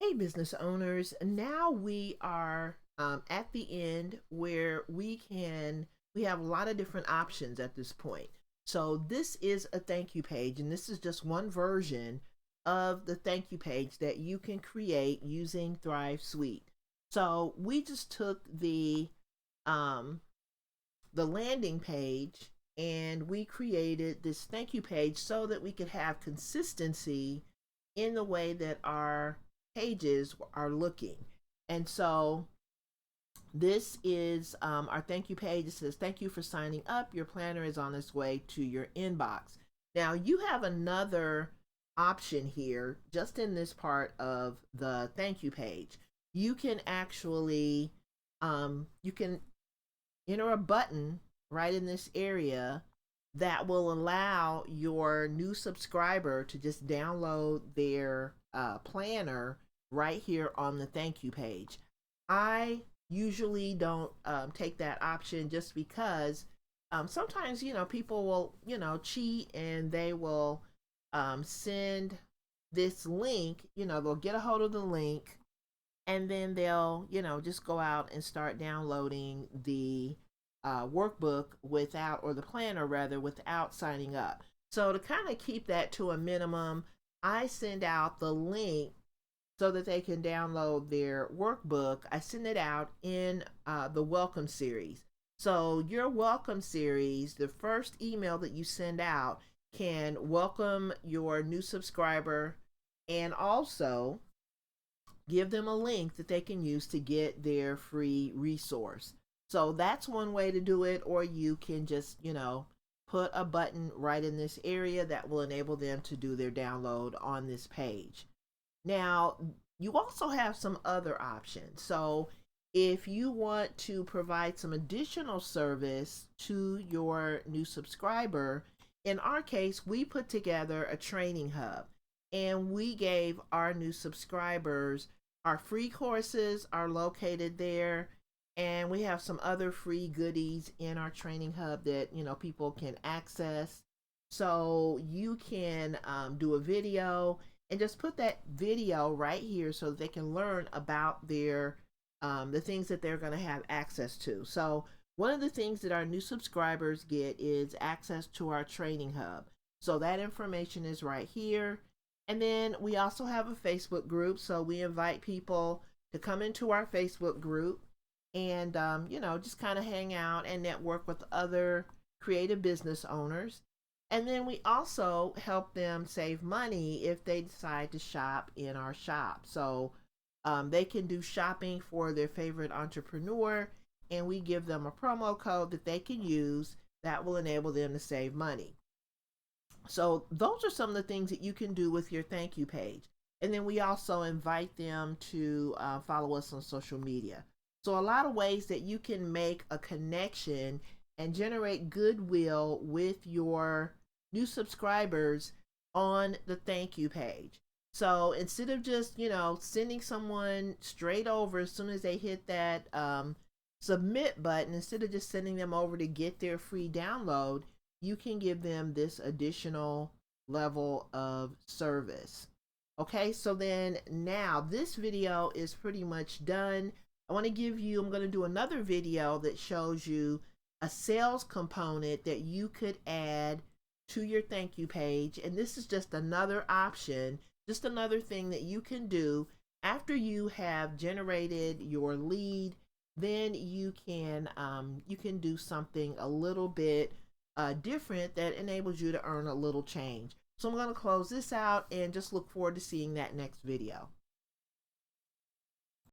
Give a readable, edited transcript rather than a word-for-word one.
Hey, business owners. Now we are at the end where we have a lot of different options at this point. So this is a thank you page, and this is just one version of the thank you page that you can create using Thrive Suite. So we just took um, the landing page and we created this thank you page so that we could have consistency in the way that our pages are looking. And so this is our thank you page. It says, "Thank you for signing up. Your planner is on its way to your inbox." Now, you have another option here just in this part of the thank you page. You can actually you can enter a button right in this area that will allow your new subscriber to just download their planner right here on the thank you page. I usually don't take that option just because sometimes people will cheat and they will send this link. They'll get a hold of the link and then they'll just go out and start downloading the workbook without, or the planner rather, without signing up. So to kind of keep that to a minimum, I send out the link so that they can download their workbook. I send it out in the welcome series. So your welcome series, the first email that you send out, can welcome your new subscriber and also give them a link that they can use to get their free resource. So that's one way to do it, or you can just, put a button right in this area that will enable them to do their download on this page. Now, you also have some other options. So if you want to provide some additional service to your new subscriber, in our case, we put together a training hub and we gave our new subscribers our free courses are located there, and we have some other free goodies in our training hub that people can access. So you can do a video and just put that video right here so that they can learn about their the things that they're going to have access to. So one of the things that our new subscribers get is access to our training hub. So that information is right here. And then we also have a Facebook group. So we invite people to come into our Facebook group and, just kind of hang out and network with other creative business owners. And then we also help them save money if they decide to shop in our shop. So they can do shopping for their favorite entrepreneur, and we give them a promo code that they can use that will enable them to save money. So those are some of the things that you can do with your thank you page. And then we also invite them to follow us on social media. So a lot of ways that you can make a connection and generate goodwill with your new subscribers on the thank you page. So instead of just, sending someone straight over as soon as they hit that submit button, instead of just sending them over to get their free download, you can give them this additional level of service. Okay, so then now this video is pretty much done. I'm going to do another video that shows you a sales component that you could add to your thank you page. And this is just another option, just another thing that you can do after you have generated your lead. Then you can do something a little bit different that enables you to earn a little change. So I'm going to close this out and just look forward to seeing that next video.